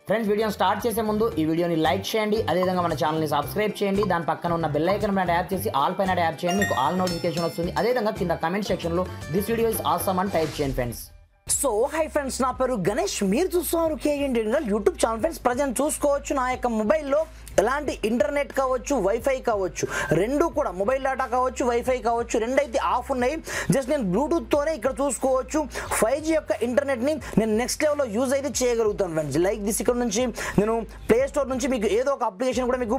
Friends వీడియోని start చేసే ముందు ఈ వీడియోని లైక్ చేయండి, అదేవిధంగా మన ఛానల్ని సబ్స్క్రైబ్ చేయండి, దాని పక్కన ఉన్న బెల్ ఐకాన్ పైన ట్యాప్ చేసి ఆల్ పైన ట్యాప్ చేయండి, మీకు ఆల్ నోటిఫికేషన్ వస్తుంది. అదేవిధంగా కింద కమెంట్ సెక్షన్లో దిస్ వీడియో ఇస్ ఆసమ్ అని టైప్ చేయండి ఫ్రెండ్స్. సో హై ఫ్రెండ్స్, నా పేరు గణేష్, మీరు చూస్తున్నారు KN digital YouTube channel. Friends present చూసుకోవచ్చు నా యొక్క మొబైల్లో ఎలాంటి ఇంటర్నెట్ కావచ్చు, వైఫై కావచ్చు, రెండు కూడా మొబైల్ డేటా కావచ్చు, వైఫై కావచ్చు, రెండైతే ఆఫ్ ఉన్నాయి. జస్ట్ నేను బ్లూటూత్తోనే ఇక్కడ చూసుకోవచ్చు 5G యొక్క ఇంటర్నెట్ని నేను నెక్స్ట్ లెవెల్లో యూజ్ అయితే చేయగలుగుతాను ఫ్రెండ్స్. లైక్ దిస్ ఇక్కడ నుంచి నేను ప్లే స్టోర్ నుంచి మీకు ఏదో ఒక అప్లికేషన్ కూడా మీకు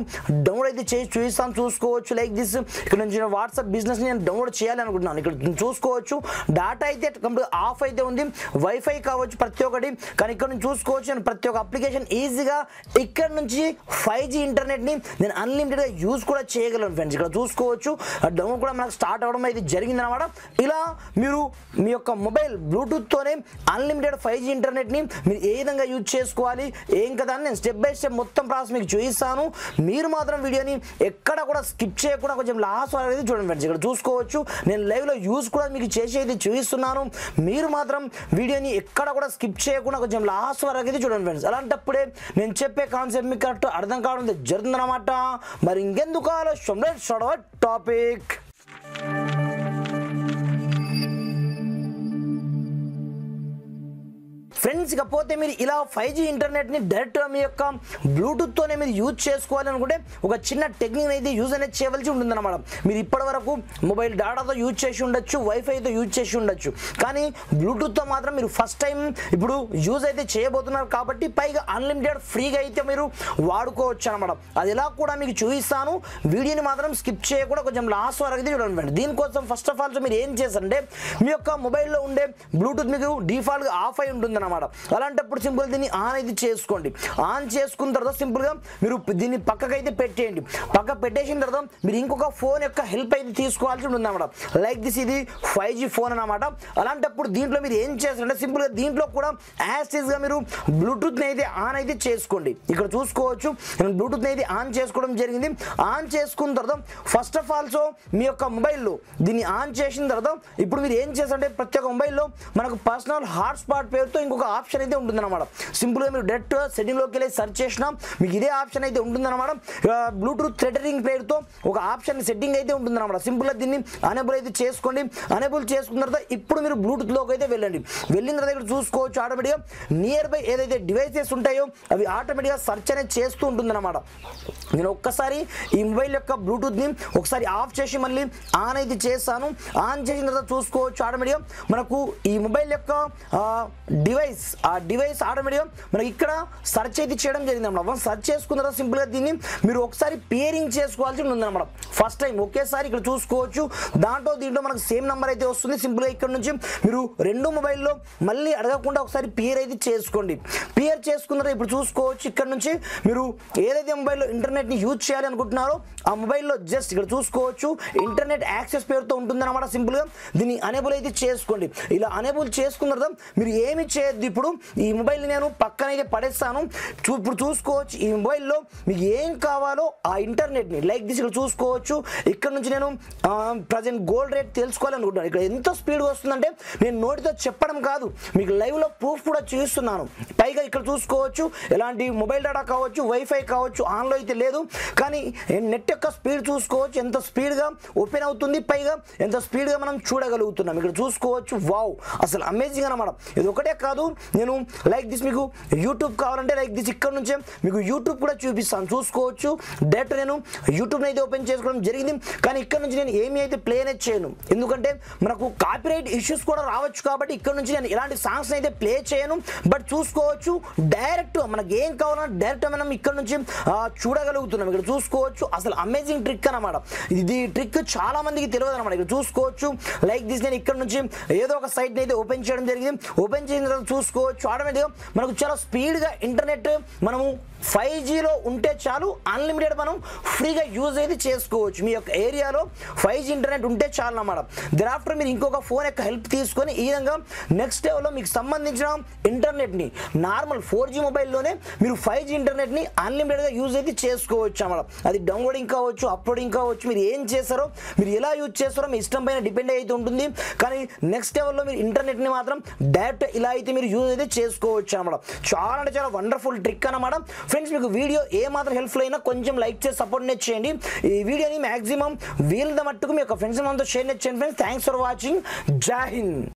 డౌన్లోడ్ అయితే చేసి చూపిస్తాను, చూసుకోవచ్చు. లైక్ దిస్ ఇక్కడ నుంచి నేను వాట్సాప్ బిజినెస్ని నేను డౌన్లోడ్ చేయాలి అనుకుంటున్నాను. ఇక్కడ చూసుకోవచ్చు డేటా అయితే కంప్లీట్ ఆఫ్ అయితే ఉంది, వైఫై కావచ్చు ప్రతి ఒక్కటి. కానీ ఇక్కడ నుంచి చూసుకోవచ్చు నేను ప్రతి ఒక్క అప్లికేషన్ ఈజీగా ఇక్కడ నుంచి 5G ఇంటర్నెట్ని నేను అన్లిమిటెడ్గా యూజ్ కూడా చేయగలను ఫ్రెండ్స్. ఇక్కడ చూసుకోవచ్చు డౌన్ కూడా మనకు స్టార్ట్ అవ్వడం అయితే జరిగిందనమాట. ఇలా మీరు మీ యొక్క మొబైల్ బ్లూటూత్తోనే అన్లిమిటెడ్ 5G ఇంటర్నెట్ని మీరు ఏ విధంగా యూజ్ చేసుకోవాలి ఏం కదా అని నేను స్టెప్ బై స్టెప్ మొత్తం ప్రాసెస్ మీకు చూపిస్తాను. మీరు మాత్రం వీడియోని ఎక్కడ కూడా స్కిప్ చేయకుండా కొంచెం లాస్ట్ వరకు అయితే చూడండి ఫ్రెండ్స్. ఇక్కడ చూసుకోవచ్చు నేను లైవ్లో యూజ్ కూడా మీకు చేసి అయితే చూపిస్తున్నాను. మీరు మాత్రం వీడియోని ఎక్కడ కూడా స్కిప్ చేయకుండా కొంచెం లాస్ట్ వరకు అయితే చూడండి ఫ్రెండ్స్. అలాంటప్పుడే నేను చెప్పే కాన్సెప్ట్ మీకు కరెక్ట్ అర్థం కావడం జరుగుతుందన్నమాట. మరి ఇంకెందుకు ఆలస్యం, let's start our topic. Friends ఇకపోతే మీరు ఇలా 5G ఇంటర్నెట్ని డైరెక్ట్గా మీ యొక్క బ్లూటూత్తోనే మీరు యూజ్ చేసుకోవాలనుకుంటే ఒక చిన్న టెక్నిక్ అయితే యూజ్ అనేది చేయవలసి ఉంటుందన్నమాట. మీరు ఇప్పటివరకు మొబైల్ డేటాతో యూజ్ చేసి ఉండొచ్చు, వైఫైతో యూజ్ చేసి ఉండొచ్చు, కానీ బ్లూటూత్తో మాత్రం మీరు ఫస్ట్ టైం ఇప్పుడు యూజ్ అయితే చేయబోతున్నారు కాబట్టి పైగా అన్లిమిటెడ్ ఫ్రీగా అయితే మీరు వాడుకోవచ్చు అనమాట. అది ఎలా కూడా మీకు చూపిస్తాను. వీడియోని మాత్రం స్కిప్ చేయకుండా కొంచెం లాస్ట్ వరకు అయితే చూడండి. దీనికోసం ఫస్ట్ ఆఫ్ ఆల్ మీరు ఏం చేస్తారంటే మీ యొక్క మొబైల్లో ఉండే బ్లూటూత్ మీకు డిఫాల్ట్గా ఆఫ్ అయి ఉంటుందన్నమాట. అలాంటప్పుడు సింపుల్ దీన్ని ఆన్ అయితే చేసుకోండి. ఆన్ చేసుకున్న తర్వాత సింపుల్గా మీరు దీన్ని పక్కకైతే పెట్టేయండి. పక్క పెట్టేసిన తర్వాత మీరు ఇంకొక ఫోన్ యొక్క హెల్ప్ అయితే తీసుకోవాల్సి ఉంటుంది అన్నమాట. లైక్ దిస్ ఇది 5G ఫోన్ అన్నమాట. అలాంటప్పుడు దీంట్లో మీరు ఏం చేస్తారంటే సింపుల్గా దీంట్లో కూడా యాస్టీస్గా మీరు బ్లూటూత్ని అయితే ఆన్ అయితే చేసుకోండి. ఇక్కడ చూసుకోవచ్చు నేను బ్లూటూత్ని అయితే ఆన్ చేసుకోవడం జరిగింది. ఆన్ చేసుకున్న తర్వాత ఫస్ట్ ఆఫ్ ఆల్సో మీ యొక్క మొబైల్లో దీన్ని ఆన్ చేసిన తర్వాత ఇప్పుడు మీరు ఏం చేస్తారంటే ప్రతి ఒక్క మొబైల్లో మనకు పర్సనల్ హాట్స్పాట్ పేరుతో ఇంకొక ఆప్షన్ అయితే ఉంటుందన్నమాట. సింపుల్గా మీరు డైరెక్ట్ సెట్టింగ్లోకి వెళ్ళి సెర్చ్ చేసినా మీకు ఇదే ఆప్షన్ అయితే ఉంటుందన్నమాట. బ్లూటూత్ థ్రెటరింగ్ పేరుతో ఒక ఆప్షన్ సెట్టింగ్ అయితే ఉంటుందన్నమాట. సింపుల్గా దీన్ని అనేబుల్ అయితే చేసుకోండి. అనేబుల్ చేసుకున్న తర్వాత ఇప్పుడు మీరు బ్లూటూత్లోకి అయితే వెళ్ళండి. వెళ్ళిన తర్వాత ఇక్కడ చూసుకోవచ్చు ఆటోమేటిక్గా నియర్ బై ఏదైతే డివైసెస్ ఉంటాయో అవి ఆటోమేటిక్గా సెర్చ్ అనేది చేస్తూ ఉంటుందన్నమాట. నేను ఒక్కసారి ఈ మొబైల్ యొక్క బ్లూటూత్ని ఒకసారి ఆఫ్ చేసి మళ్ళీ ఆన్ అయితే చేస్తాను. ఆన్ చేసిన తర్వాత చూసుకోవచ్చు ఆటోమేటిక్గా మనకు ఈ మొబైల్ యొక్క డివైస్ ఆటోమేటిక్గా మనకి ఇక్కడ సెర్చ్ అయితే చేయడం జరిగింది అన్నమాట. సెర్చ్ చేసుకున్న తర్వాత సింపుల్గా దీన్ని మీరు ఒకసారి పేరింగ్ చేసుకోవాల్సి ఉందన్నమాట. ఫస్ట్ టైం ఒకేసారి ఇక్కడ చూసుకోవచ్చు దీంట్లో మనకు సేమ్ నెంబర్ అయితే వస్తుంది. సింపుల్గా ఇక్కడ నుంచి మీరు రెండు మొబైల్లో మళ్ళీ అడగకుండా ఒకసారి పేర్ అయితే చేసుకోండి. పేర్ చేసుకున్న ఇప్పుడు చూసుకోవచ్చు ఇక్కడ నుంచి మీరు ఏదైతే మొబైల్లో ఇంటర్నెట్ని యూజ్ చేయాలి అనుకుంటున్నారో ఆ మొబైల్లో జస్ట్ ఇక్కడ చూసుకోవచ్చు ఇంటర్నెట్ యాక్సెస్ పేరుతో ఉంటుందన్నమాట. సింపుల్గా దీన్ని అనేబుల్ అయితే చేసుకోండి. ఇలా అనేబుల్ చేసుకున్న తర్వాత మీరు ఏమి చేయొద్దు. ఇప్పుడు ఈ మొబైల్ని నేను పక్కనైతే పడేస్తాను. ఇప్పుడు చూసుకోవచ్చు ఈ మొబైల్లో మీకు ఏం కావాలో ఆ ఇంటర్నెట్ని లైక్ దిస్ ఇక్కడ చూసుకోవచ్చు. ఇక్కడ నుంచి నేను ప్రజెంట్ గోల్డ్ రేట్ తెలుసుకోవాలనుకుంటున్నాను. ఇక్కడ ఎంత స్పీడ్గా వస్తుందంటే నేను నోటితో చెప్పడం కాదు, మీకు లైవ్లో ప్రూఫ్ కూడా చూపిస్తున్నాను. పైగా ఇక్కడ చూసుకోవచ్చు ఎలాంటి మొబైల్ డేటా కావచ్చు, వైఫై కావచ్చు ఆన్లో అయితే లేదు, కానీ నెట్ యొక్క స్పీడ్ చూసుకోవచ్చు ఎంత స్పీడ్గా ఓపెన్ అవుతుంది, పైగా ఎంత స్పీడ్గా మనం చూడగలుగుతున్నాం. ఇక్కడ చూసుకోవచ్చు వావ్, అసలు అమేజింగ్ అన్నమాట. ఇది ఒకటే కాదు, నేను లైక్ దిస్ మీకు యూట్యూబ్ కావాలంటే లైక్ దిస్ ఇక్కడ నుంచే మీకు యూట్యూబ్ కూడా చూపిస్తాను. చూసుకోవచ్చు డైరెక్ట్ నేను యూట్యూబ్ని అయితే ఓపెన్ చేసుకోవడం జరిగింది. కానీ ఇక్కడ నుంచి నేను ఏమి అయితే ప్లే అనేది చేయను, ఎందుకంటే మనకు కాపీరైట్ ఇష్యూస్ కూడా రావచ్చు కాబట్టి ఇక్కడ నుంచి నేను ఇలాంటి సాంగ్స్ అయితే ప్లే చేయను. బట్ చూసుకోవచ్చు డైరెక్ట్ మనకి ఏం కావాలన్నా డైరెక్ట్ మనం ఇక్కడ నుంచి చూడగలుగుతున్నాం. ఇక్కడ చూసుకోవచ్చు అసలు అమేజింగ్ ట్రిక్ అన్నమాట. ఇది ట్రిక్ చాలా మందికి తెలియదు అనమాట. ఇక్కడ చూసుకోవచ్చు లైక్ దిస్ నేను ఇక్కడ నుంచి ఏదో ఒక సైట్ని అయితే ఓపెన్ చేయడం జరిగింది. ఓపెన్ చేసిన తర్వాత చూసుకోవచ్చు ఆటోమేటిక్గా మనకు చాలా స్పీడ్గా ఇంటర్నెట్ మనము 5Gలో ఉంటే చాలు అన్లిమిటెడ్ మనం ఫ్రీగా యూజ్ అయితే చేసుకోవచ్చు. మీ యొక్క ఏరియాలో 5G ఇంటర్నెట్ ఉంటే చాలు అన్నమాట. దెరాఫ్టర్ మీరు ఇంకొక ఫోన్ యొక్క హెల్ప్ తీసుకొని ఈ విధంగా నెక్స్ట్ లెవెల్లో మీకు సంబంధించిన ఇంటర్నెట్ని నార్మల్ 4G మొబైల్లోనే మీరు 5G ఇంటర్నెట్ని అన్లిమిటెడ్గా యూజ్ అయితే చేసుకోవచ్చు అన్నమాట. అది డౌన్లోడింగ్ కావచ్చు, అప్లోడింగ్ కావచ్చు, మీరు ఏం చేస్తారో మీరు ఎలా యూజ్ చేస్తారో మీ ఇష్టం పైన డిపెండ్ అయితే ఉంటుంది. కానీ నెక్స్ట్ లెవెల్లో మీరు ఇంటర్నెట్ని మాత్రం డైరెక్ట్ ఇలా అయితే మీరు యూజ్ యూజ్ అయితే చేసుకోవచ్చు అనమాట. చాలా అంటే చాలా వండర్ఫుల్ ట్రిక్ అనమాట ఫ్రెండ్స్. మీకు వీడియో ఏ మాత్రం హెల్ప్ఫుల్ అయినా కొంచెం లైక్ చేసి సపోర్ట్ చేయండి. ఈ వీడియోని మాక్సిమం వీలైనంత మట్టుకు మీ యొక్క ఫ్రెండ్స్ మనతో షేర్ చేయండి ఫ్రెండ్స్. Thanks for watching. జై హింద్.